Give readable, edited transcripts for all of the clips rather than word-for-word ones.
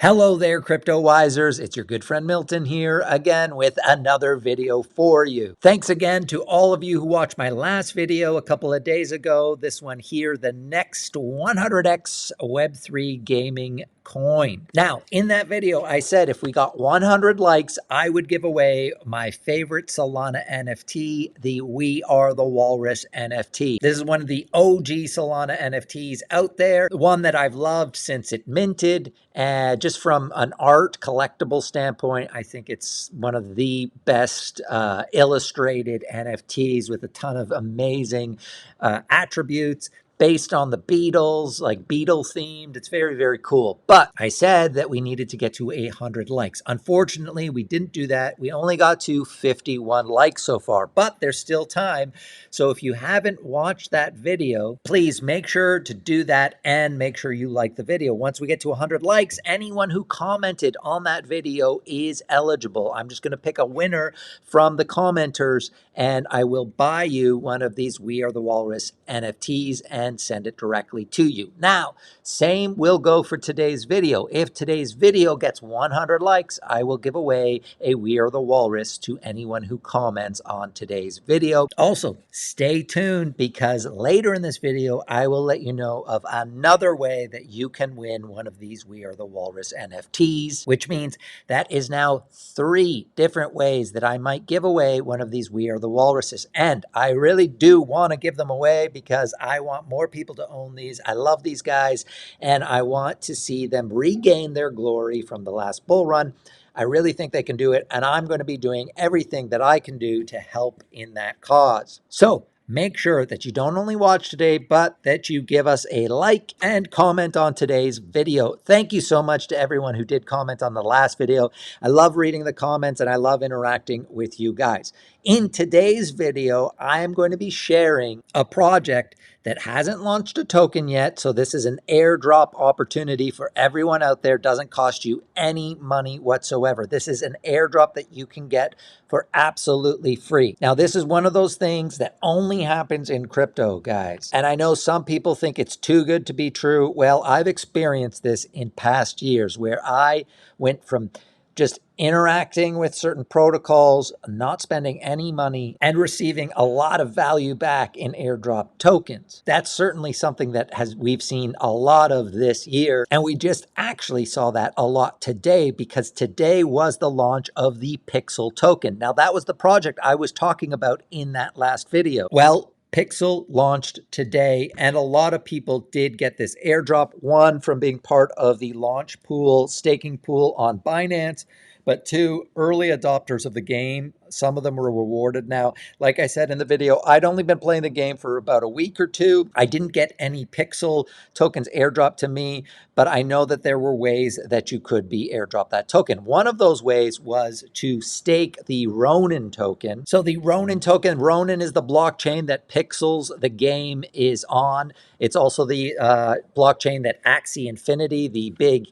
Hello there, Cryptowisers. It's your good friend Milton here again with another video for you. Thanks again to all of you who watched my last video a couple of days ago. This one here, the next 100x Web3 gaming coin. Now, in that video, I said if we got 100 likes, I would give away my favorite Solana NFT, the We Are the Walrus NFT. This is one of the OG Solana NFTs out there, the one that I've loved since it minted. Just from an art collectible standpoint, I think it's one of the best illustrated NFTs with a ton of amazing attributes based on the Beatles, like Beatle themed. It's very, very cool. But I said that we needed to get to 100 likes. Unfortunately, we didn't do that. We only got to 51 likes so far, but there's still time. So if you haven't watched that video, please make sure to do that and make sure you like the video. Once we get to 100 likes, anyone who commented on that video is eligible. I'm just going to pick a winner from the commenters and I will buy you one of these We Are the Walrus NFTs and send it directly to you. Now, same will go for today's video. If today's video gets 100 likes, I will give away a We Are the Walrus to anyone who comments on today's video. Also, stay tuned because later in this video, I will let you know of another way that you can win one of these We Are the Walrus NFTs, which means that is now 3 different ways that I might give away one of these We Are the Walruses. And I really do want to give them away because I want more people to own these. I love these guys and I want to see them regain their glory from the last bull run. I really think they can do it, and I'm going to be doing everything that I can do to help in that cause. So make sure that you don't only watch today, but that you give us a like and comment on today's video. Thank you so much to everyone who did comment on the last video. I love reading the comments and I love interacting with you guys. In today's video, I am going to be sharing a project that hasn't launched a token yet. So this is an airdrop opportunity for everyone out there. Doesn't cost you any money whatsoever. This is an airdrop that you can get for absolutely free. Now, this is one of those things that only happens in crypto, guys. And I know some people think it's too good to be true. Well, I've experienced this in past years where I went from just interacting with certain protocols, not spending any money, and receiving a lot of value back in airdrop tokens. That's certainly something that we've seen a lot of this year. And we just actually saw that a lot today because today was the launch of the Pixel token. Now, that was the project I was talking about in that last video. Well, Pixel launched today, and a lot of people did get this airdrop. One, from being part of the launch pool, staking pool on Binance, but 2, early adopters of the game. Some of them were rewarded now. Like I said in the video, I'd only been playing the game for about a week or 2. I didn't get any Pixel tokens airdropped to me, but I know that there were ways that you could be airdropped that token. One of those ways was to stake the Ronin token. So the Ronin token, Ronin is the blockchain that Pixels, the game, is on. It's also the blockchain that Axie Infinity, the big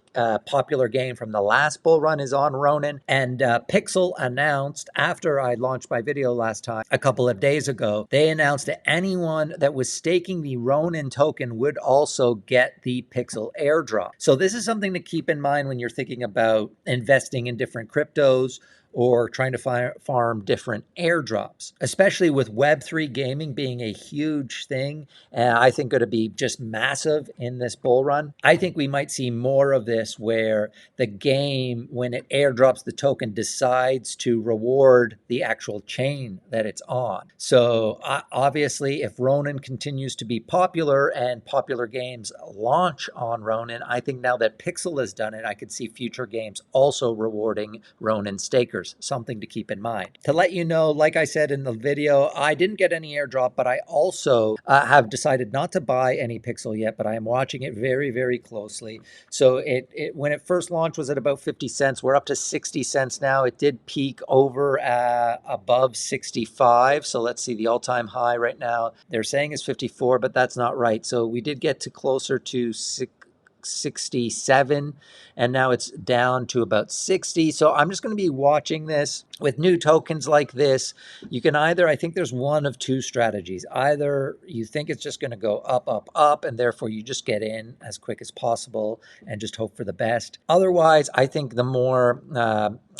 popular game from the last bull run, is on Ronin. And Pixel announced after I launched my video last time, a couple of days ago, they announced that anyone that was staking the Ronin token would also get the Pixel airdrop. So this is something to keep in mind when you're thinking about investing in different cryptos or trying to farm different airdrops, especially with Web3 gaming being a huge thing. And I think going to be just massive in this bull run. I think we might see more of this where the game, when it airdrops the token, decides to reward the actual chain that it's on. So obviously, if Ronin continues to be popular and popular games launch on Ronin, I think now that Pixel has done it, I could see future games also rewarding Ronin stakers. Something to keep in mind. To let you know, like I said in the video, I didn't get any airdrop, but I also have decided not to buy any Pixel yet, but I am watching it very, very closely. So when it first launched was at about 50 cents. We're up to 60 cents now. It did peak over above 65. So let's see, the all-time high right now, they're saying is 54, but that's not right. So we did get to closer to 667, and now it's down to about 60. So I'm just going to be watching this. With new tokens like this, you can either, I think there's one of two strategies. Either you think it's just going to go up, up, up, and therefore you just get in as quick as possible and just hope for the best. Otherwise, I think the more,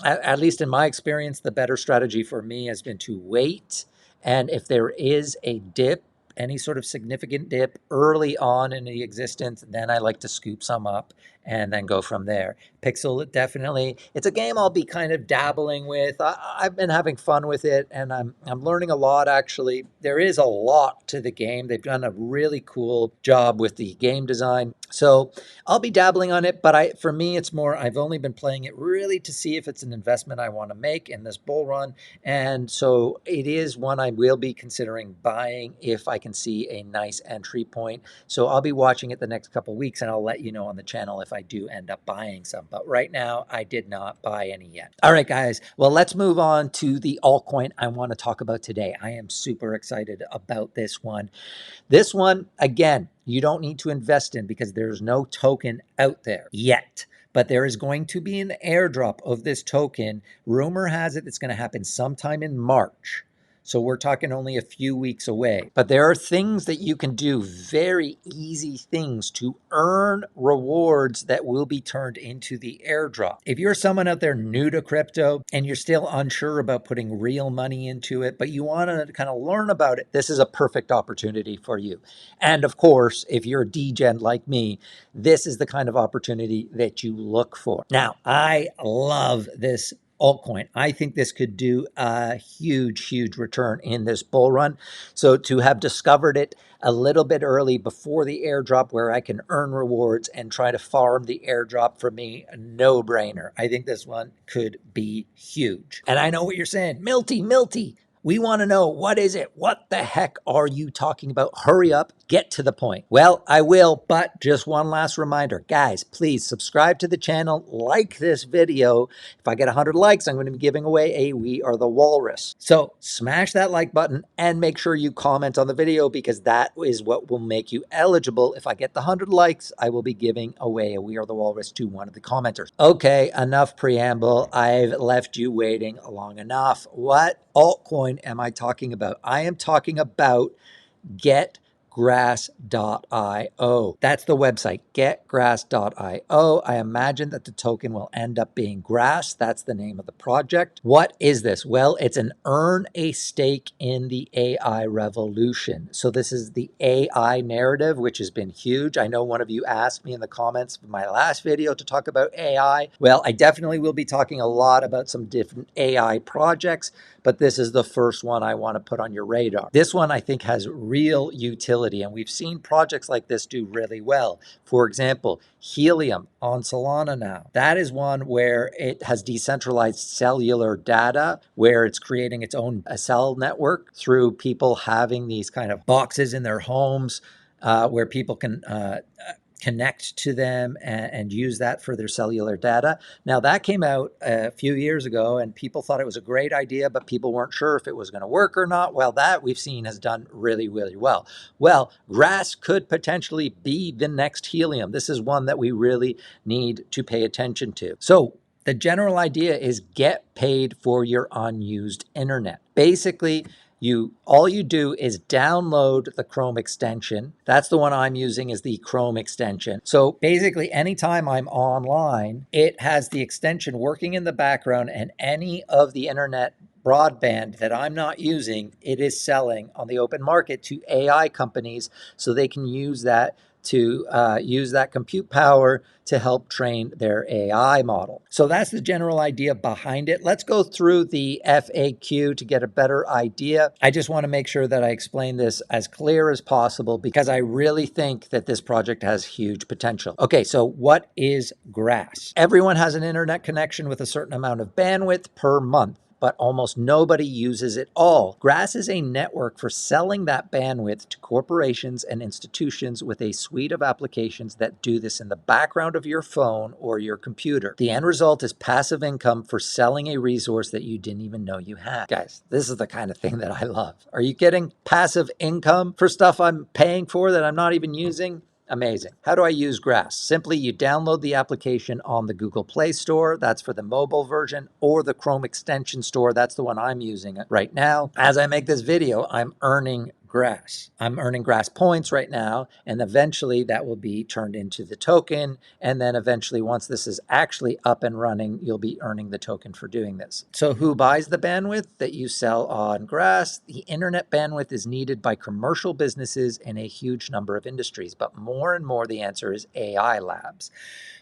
at least in my experience, the better strategy for me has been to wait. And if there is a dip, any sort of significant dip early on in the existence, then I like to scoop some up and then go from there. Pixel, definitely. It's a game I'll be kind of dabbling with. I've been having fun with it, and I'm learning a lot, actually. There is a lot to the game. They've done a really cool job with the game design. So I'll be dabbling on it, but for me, it's more, I've only been playing it really to see if it's an investment I want to make in this bull run. And so it is one I will be considering buying if I can see a nice entry point. So I'll be watching it the next couple of weeks, and I'll let you know on the channel if I do end up buying some. But right now, I did not buy any yet. All right, guys. Well, let's move on to the altcoin I want to talk about today. I am super excited about this one. This one, again, you don't need to invest in because there's no token out there yet. But there is going to be an airdrop of this token. Rumor has it it's going to happen sometime in March. So we're talking only a few weeks away. But there are things that you can do, very easy things to earn rewards that will be turned into the airdrop. If you're someone out there new to crypto and you're still unsure about putting real money into it, but you want to kind of learn about it, this is a perfect opportunity for you. And of course, if you're a degen like me, this is the kind of opportunity that you look for. Now, I love this altcoin. I think this could do a huge, huge return in this bull run. So to have discovered it a little bit early before the airdrop where I can earn rewards and try to farm the airdrop, for me, a no-brainer. I think this one could be huge. And I know what you're saying. Milty, we want to know, what is it? What the heck are you talking about? Hurry up, get to the point. Well, I will, but just one last reminder. Guys, please subscribe to the channel, like this video. If I get 100 likes, I'm going to be giving away a We Are the Walrus. So smash that like button and make sure you comment on the video, because that is what will make you eligible. If I get the 100 likes, I will be giving away a We Are the Walrus to one of the commenters. Okay, enough preamble. I've left you waiting long enough. What altcoin am I talking about? I am talking about getgrass.io. That's the website, getgrass.io. I imagine that the token will end up being Grass. That's the name of the project. What is this? Well, it's an earn a stake in the AI revolution. So this is the AI narrative, which has been huge. I know one of you asked me in the comments of my last video to talk about AI. Well, I definitely will be talking a lot about some different AI projects, but this is the first one I want to put on your radar. This one I think has real utility, and we've seen projects like this do really well. For example, Helium on Solana now. That is one where it has decentralized cellular data, where it's creating its own cell network through people having these kind of boxes in their homes where people can connect to them and use that for their cellular data. Now, that came out a few years ago, and people thought it was a great idea, but people weren't sure if it was going to work or not. Well, that we've seen has done really, really well. Well, Grass could potentially be the next Helium. This is one that we really need to pay attention to. So the general idea is get paid for your unused internet. Basically, all you do is download the Chrome extension. That's the one I'm using, is the Chrome extension. So basically, anytime I'm online, it has the extension working in the background, and any of the internet broadband that I'm not using, it is selling on the open market to AI companies so they can use that to use that compute power to help train their AI model. So that's the general idea behind it. Let's go through the FAQ to get a better idea. I just want to make sure that I explain this as clear as possible, because I really think that this project has huge potential. Okay, so what is Grass? Everyone has an internet connection with a certain amount of bandwidth per month, but almost nobody uses it all. Grass is a network for selling that bandwidth to corporations and institutions with a suite of applications that do this in the background of your phone or your computer. The end result is passive income for selling a resource that you didn't even know you had. Guys, this is the kind of thing that I love. Are you getting passive income for stuff I'm paying for that I'm not even using? Amazing. How do I use Grass? Simply, you download the application on the Google Play Store. That's for the mobile version, or the Chrome extension store. That's the one I'm using right now. As I make this video, I'm earning Grass. I'm earning Grass points right now, and eventually that will be turned into the token. And then eventually, once this is actually up and running, you'll be earning the token for doing this. So who buys the bandwidth that you sell on Grass? The internet bandwidth is needed by commercial businesses in a huge number of industries, but more and more the answer is AI labs.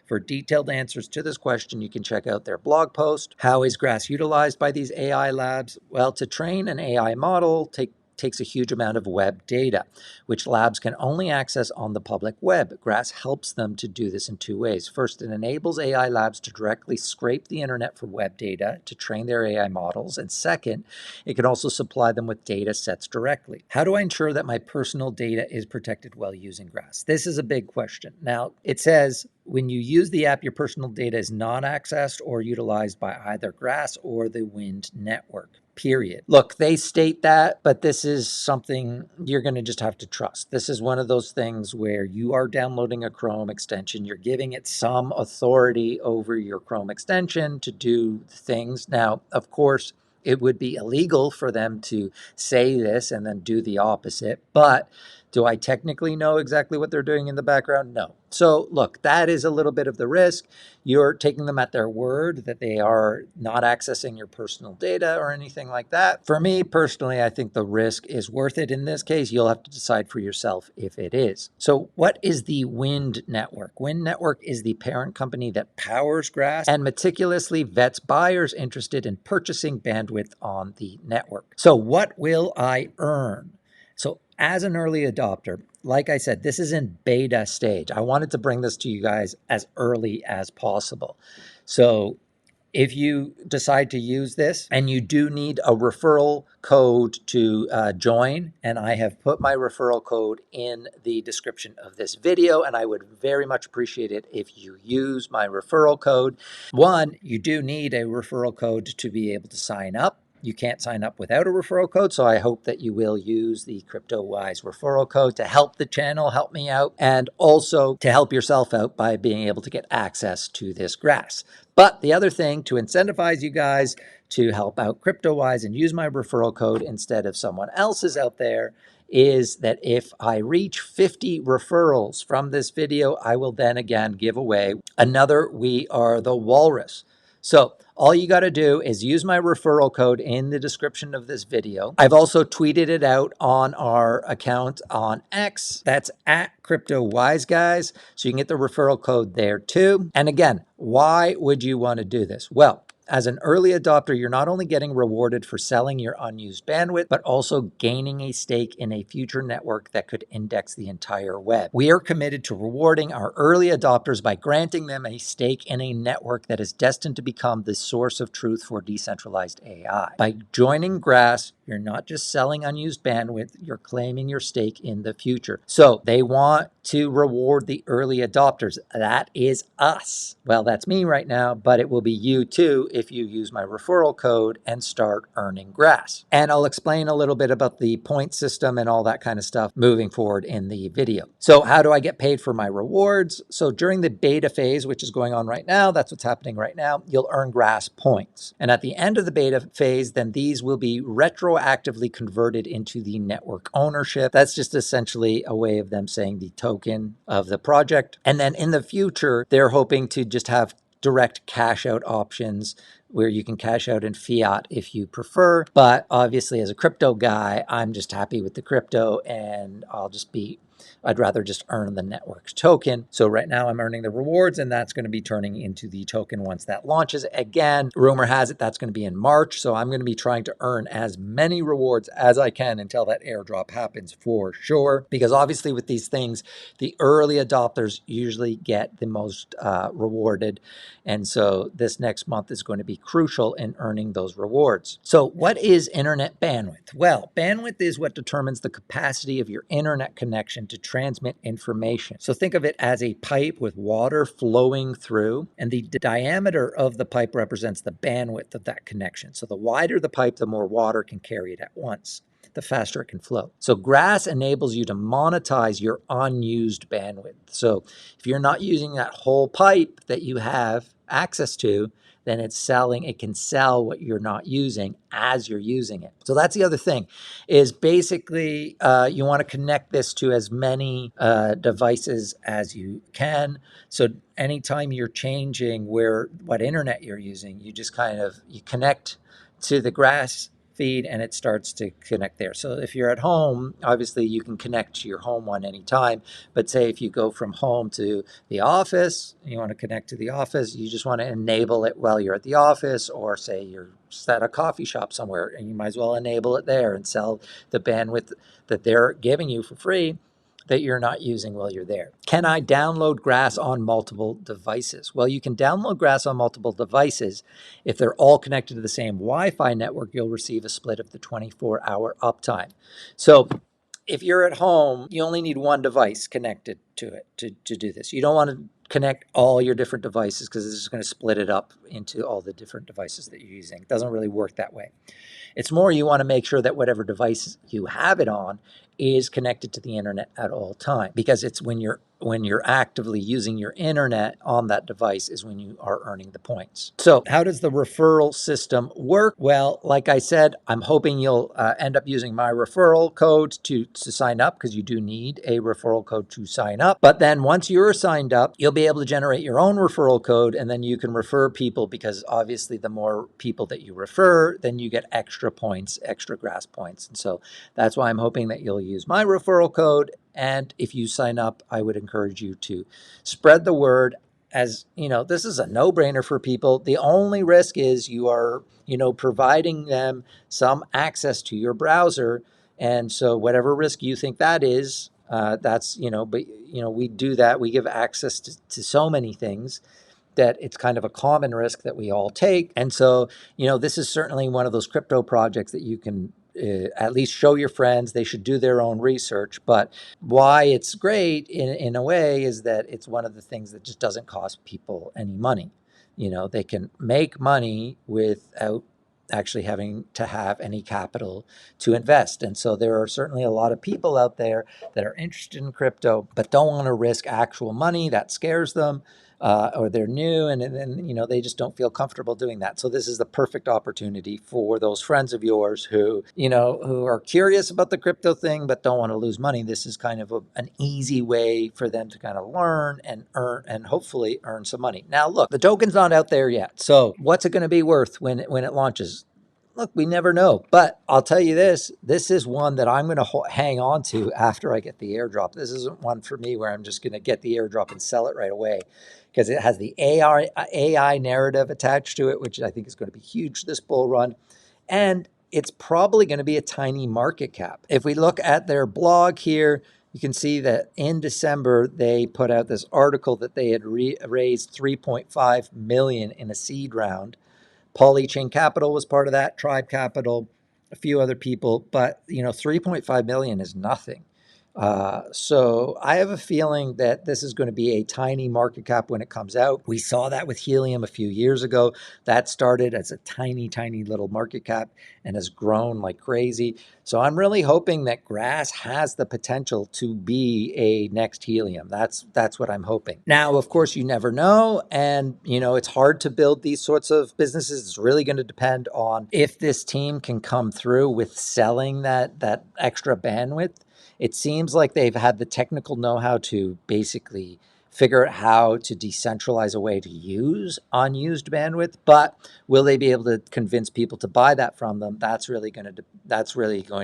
For detailed answers to this question, you can check out their blog post. How is Grass utilized by these AI labs? Well, to train an AI model takes a huge amount of web data, which labs can only access on the public web. Grass helps them to do this in two ways. First, it enables AI labs to directly scrape the internet for web data to train their AI models. And second, it can also supply them with data sets directly. How do I ensure that my personal data is protected while using Grass? This is a big question. Now, it says when you use the app, your personal data is not accessed or utilized by either Grass or the Wind network. Period. Look, they state that, but this is something you're going to just have to trust. This is one of those things where you are downloading a Chrome extension. You're giving it some authority over your Chrome extension to do things. Now, of course, it would be illegal for them to say this and then do the opposite. But do I technically know exactly what they're doing in the background? No. So look, that is a little bit of the risk. You're taking them at their word that they are not accessing your personal data or anything like that. For me personally, I think the risk is worth it. In this case, you'll have to decide for yourself if it is. So what is the Wind network? Wind network is the parent company that powers Grass and meticulously vets buyers interested in purchasing bandwidth on the network. So what will I earn? So as an early adopter, like I said, this is in beta stage. I wanted to bring this to you guys as early as possible. So if you decide to use this, and you do need a referral code to join, and I have put my referral code in the description of this video, and I would very much appreciate it if you use my referral code. One, you do need a referral code to be able to sign up. You can't sign up without a referral code, so I hope that you will use the Cryptowise referral code to help the channel, help me out, and also to help yourself out by being able to get access to this Grass. But the other thing, to incentivize you guys to help out Cryptowise and use my referral code instead of someone else's out there, is that if I reach 50 referrals from this video, I will then again give away another We Are the Walrus. So all you got to do is use my referral code in the description of this video. I've also tweeted it out on our account on X. That's at Cryptowise, guys. So you can get the referral code there too. And again, why would you want to do this? Well, as an early adopter, you're not only getting rewarded for selling your unused bandwidth, but also gaining a stake in a future network that could index the entire web. We are committed to rewarding our early adopters by granting them a stake in a network that is destined to become the source of truth for decentralized AI. By joining Grass, you're not just selling unused bandwidth, you're claiming your stake in the future. So they want to reward the early adopters. That is us. Well, that's me right now, but it will be you too if you use my referral code and start earning Grass. And I'll explain a little bit about the point system and all that kind of stuff moving forward in the video. So how do I get paid for my rewards? So during the beta phase, which is going on right now, that's what's happening right now, you'll earn Grass points. And at the end of the beta phase, then these will be retroactively converted into the network ownership. That's just essentially a way of them saying the token of the project. And then in the future, they're hoping to just have direct cash out options where you can cash out in fiat if you prefer. But obviously as a crypto guy, I'm just happy with the crypto and I'd rather just earn the network's token. So right now I'm earning the rewards and that's going to be turning into the token once that launches. Again, rumor has it that's going to be in March. So I'm going to be trying to earn as many rewards as I can until that airdrop happens for sure. Because obviously with these things, the early adopters usually get the most rewarded. And so this next month is going to be crucial in earning those rewards. So what is internet bandwidth? Well, bandwidth is what determines the capacity of your internet connection to transmit information. So think of it as a pipe with water flowing through, and the diameter of the pipe represents the bandwidth of that connection. So the wider the pipe, the more water can carry it at once. the faster it can flow. So Grass enables you to monetize your unused bandwidth. So if you're not using that whole pipe that you have access to, then it can sell what you're not using as you're using it. So that's the other thing, is basically you want to connect this to as many devices as you can. So anytime you're changing what internet you're using, you just you connect to the Grass feed and it starts to connect there. So if you're at home, obviously you can connect to your home one anytime. But say if you go from home to the office, you want to connect to the office, you just want to enable it while you're at the office, or say you're at a coffee shop somewhere, and you might as well enable it there and sell the bandwidth that they're giving you for free that you're not using while you're there. Can I download Grass on multiple devices? Well, you can download Grass on multiple devices. If they're all connected to the same Wi-Fi network, you'll receive a split of the 24-hour uptime. So if you're at home, you only need one device connected to it to do this. You don't want to connect all your different devices because it's just going to split it up into all the different devices that you're using. It doesn't really work that way. It's more you want to make sure that whatever device you have it on is connected to the internet at all times, because it's when you're actively using your internet on that device is when you are earning the points. So how does the referral system work? Well, like I said, I'm hoping you'll end up using my referral code to sign up, because you do need a referral code to sign up. But then once you're signed up, you'll be able to generate your own referral code, and then you can refer people, because obviously the more people that you refer, then you get extra points, extra Grass points. And so that's why I'm hoping that you'll use my referral code. And if you sign up, I would encourage you to spread the word. As you know, this is a no-brainer for people. The only risk is you are, providing them some access to your browser. And so whatever risk you think that is, but we do that. We give access to so many things that it's kind of a common risk that we all take. And so, this is certainly one of those crypto projects that you can at least show your friends. They should do their own research. But why it's great in a way is that it's one of the things that just doesn't cost people any money. They can make money without actually having to have any capital to invest. And so there are certainly a lot of people out there that are interested in crypto, but don't want to risk actual money. That scares them. Or they're new and they just don't feel comfortable doing that. So this is the perfect opportunity for those friends of yours who are curious about the crypto thing but don't want to lose money. This is kind of an easy way for them to kind of learn and earn, and hopefully earn some money. Now, look, the token's not out there yet. So what's it going to be worth when it launches? Look, we never know. But I'll tell you this is one that I'm going to hang on to after I get the airdrop. This isn't one for me where I'm just going to get the airdrop and sell it right away, because it has the AI narrative attached to it, which I think is going to be huge this bull run. And it's probably going to be a tiny market cap. If we look at their blog here, you can see that in December, they put out this article that they had raised $3.5 million in a seed round. Polychain Capital was part of that, Tribe Capital, a few other people, but 3.5 million is nothing. So I have a feeling that this is going to be a tiny market cap when it comes out. We saw that with Helium a few years ago. That started as a tiny, tiny little market cap and has grown like crazy. So I'm really hoping that Grass has the potential to be a next Helium. That's what I'm hoping. Now, of course, you never know. And, it's hard to build these sorts of businesses. It's really going to depend on if this team can come through with selling that extra bandwidth. It seems like they've had the technical know-how to basically figure out how to decentralize a way to use unused bandwidth, but will they be able to convince people to buy that from them? That's really going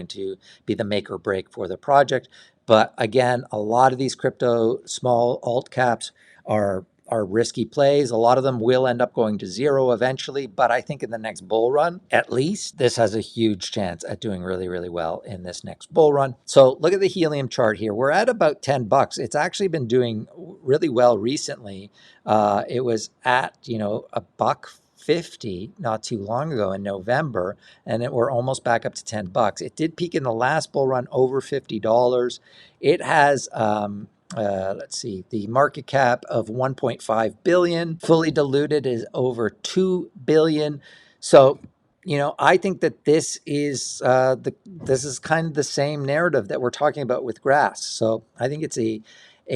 to be the make or break for the project. But again, a lot of these crypto small alt caps are risky plays. A lot of them will end up going to zero eventually, but I think in the next bull run, at least, this has a huge chance at doing really, really well in this next bull run. So look at the Helium chart here. We're at about $10. It's actually been doing really well recently. It was at, $1.50 not too long ago in November, and we're almost back up to $10. It did peak in the last bull run over $50. It has, let's see, the market cap of 1.5 billion, fully diluted is over 2 billion. So you know, I think that this is this is kind of the same narrative that we're talking about with grass. So I think it's a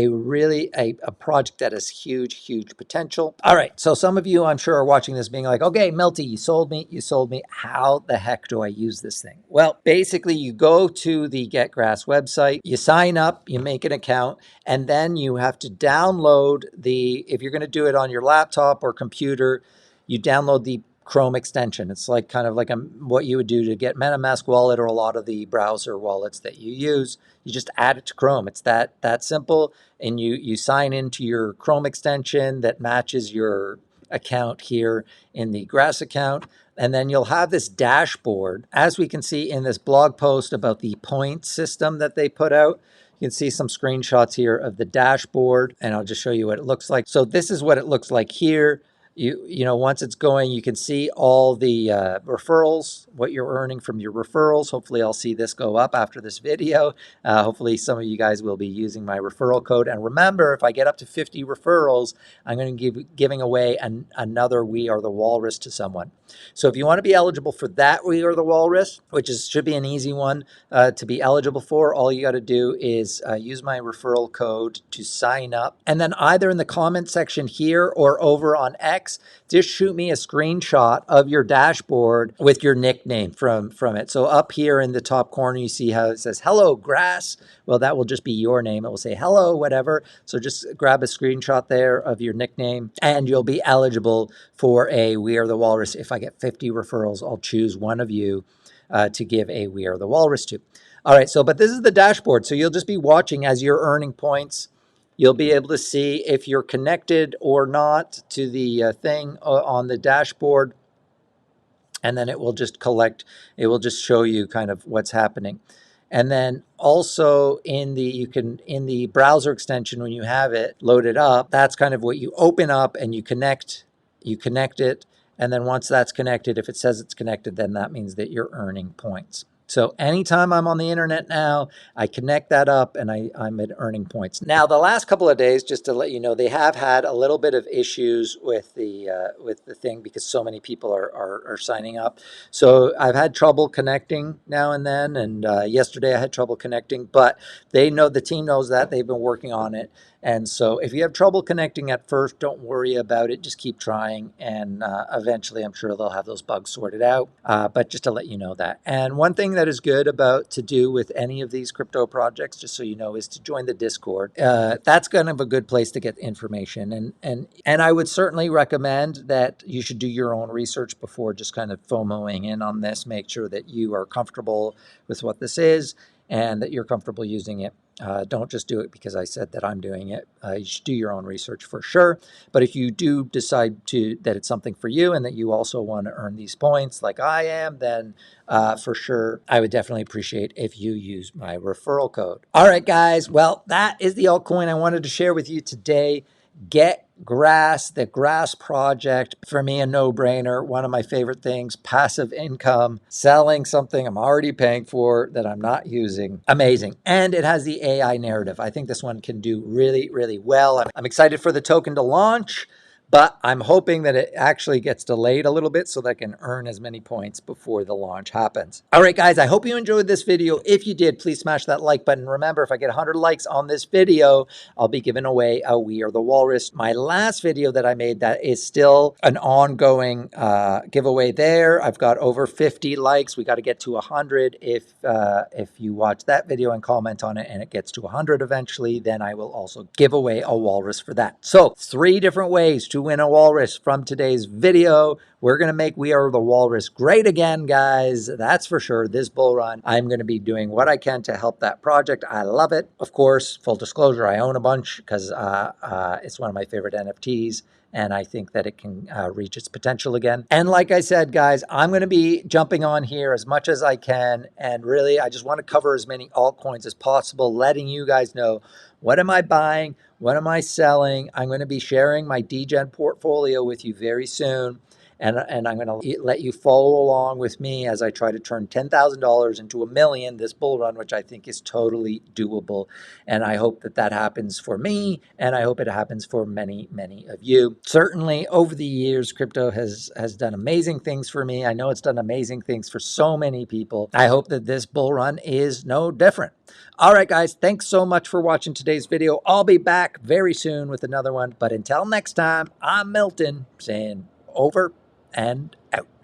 really a project that has huge potential. All right, so some of you I'm sure are watching this being like, okay, Milty, you sold me. How the heck do I use this thing? Well, basically you go to the Get Grass website, you sign up, you make an account, and then you have to download if you're going to do it on your laptop or computer, you download the Chrome extension. It's like kind of like what you would do to get MetaMask wallet or a lot of the browser wallets that you use. You just add it to Chrome. It's that simple. And you sign into your Chrome extension that matches your account here in the Grass account. And then you'll have this dashboard, as we can see in this blog post about the point system that they put out. You can see some screenshots here of the dashboard, and I'll just show you what it looks like. So this is what it looks like here. You know, once it's going, you can see all the referrals, what you're earning from your referrals. Hopefully I'll see this go up after this video. Hopefully some of you guys will be using my referral code. And remember, if I get up to 50 referrals, I'm going to be giving away another We Are the Walrus to someone. So if you want to be eligible for that We Are the Walrus, which should be an easy one to be eligible for, all you got to do is use my referral code to sign up. And then either in the comment section here or over on X, just shoot me a screenshot of your dashboard with your nickname from it. So up here in the top corner, you see how it says, hello, grass. Well, that will just be your name. It will say hello, whatever. So just grab a screenshot there of your nickname and you'll be eligible for a We Are the Walrus. If I get 50 referrals, I'll choose one of you to give a We Are the Walrus to. All right, but this is the dashboard. So you'll just be watching as you're earning points. You'll be able to see if you're connected or not to the thing on the dashboard. And then it will just it will just show you kind of what's happening. And then also in the browser extension, when you have it loaded up, that's kind of what you open up and you connect it. And then once that's connected, if it says it's connected, then that means that you're earning points. So anytime I'm on the internet now, I connect that up and I'm at earning points. Now, the last couple of days, just to let you know, they have had a little bit of issues with the thing because so many people are signing up. So I've had trouble connecting now and then. And yesterday I had trouble connecting, but the team knows that. They've been working on it. And so if you have trouble connecting at first, don't worry about it. Just keep trying. And eventually, I'm sure they'll have those bugs sorted out. But just to let you know that. And one thing that is good to do with any of these crypto projects, just so you know, is to join the Discord. That's kind of a good place to get information. And I would certainly recommend that you should do your own research before just kind of FOMOing in on this. Make sure that you are comfortable with what this is and that you're comfortable using it. Don't just do it because I said that I'm doing it. You should do your own research for sure. But if you do decide that it's something for you and that you also want to earn these points like I am, then for sure, I would definitely appreciate if you use my referral code. All right, guys. Well, that is the altcoin I wanted to share with you today. Get Grass, the Grass project, for me, a no-brainer. One of my favorite things, passive income, selling something I'm already paying for that I'm not using. Amazing. And it has the AI narrative. I think this one can do really well. I'm excited for the token to launch, but I'm hoping that it actually gets delayed a little bit so that I can earn as many points before the launch happens. All right, guys, I hope you enjoyed this video. If you did, please smash that like button. Remember, if I get 100 likes on this video, I'll be giving away a We Are the Walrus. My last video that I made, that is still an ongoing giveaway there. I've got over 50 likes. We got to get to 100. If you watch that video and comment on it and it gets to 100 eventually, then I will also give away a walrus for that. So 3 different ways to win a walrus from today's video. We're going to make We Are the Walrus great again, guys. That's for sure. This bull run, I'm going to be doing what I can to help that project. I love it. Of course, full disclosure, I own a bunch because it's one of my favorite NFTs. And I think that it can reach its potential again. And like I said, guys, I'm going to be jumping on here as much as I can. And really, I just want to cover as many altcoins as possible, letting you guys know, what am I buying? What am I selling? I'm going to be sharing my DGen portfolio with you very soon. And I'm going to let you follow along with me as I try to turn $10,000 into $1 million this bull run, which I think is totally doable. And I hope that that happens for me, and I hope it happens for many, many of you. Certainly, over the years, crypto has done amazing things for me. I know it's done amazing things for so many people. I hope that this bull run is no different. All right, guys, thanks so much for watching today's video. I'll be back very soon with another one. But until next time, I'm Milton saying over and out.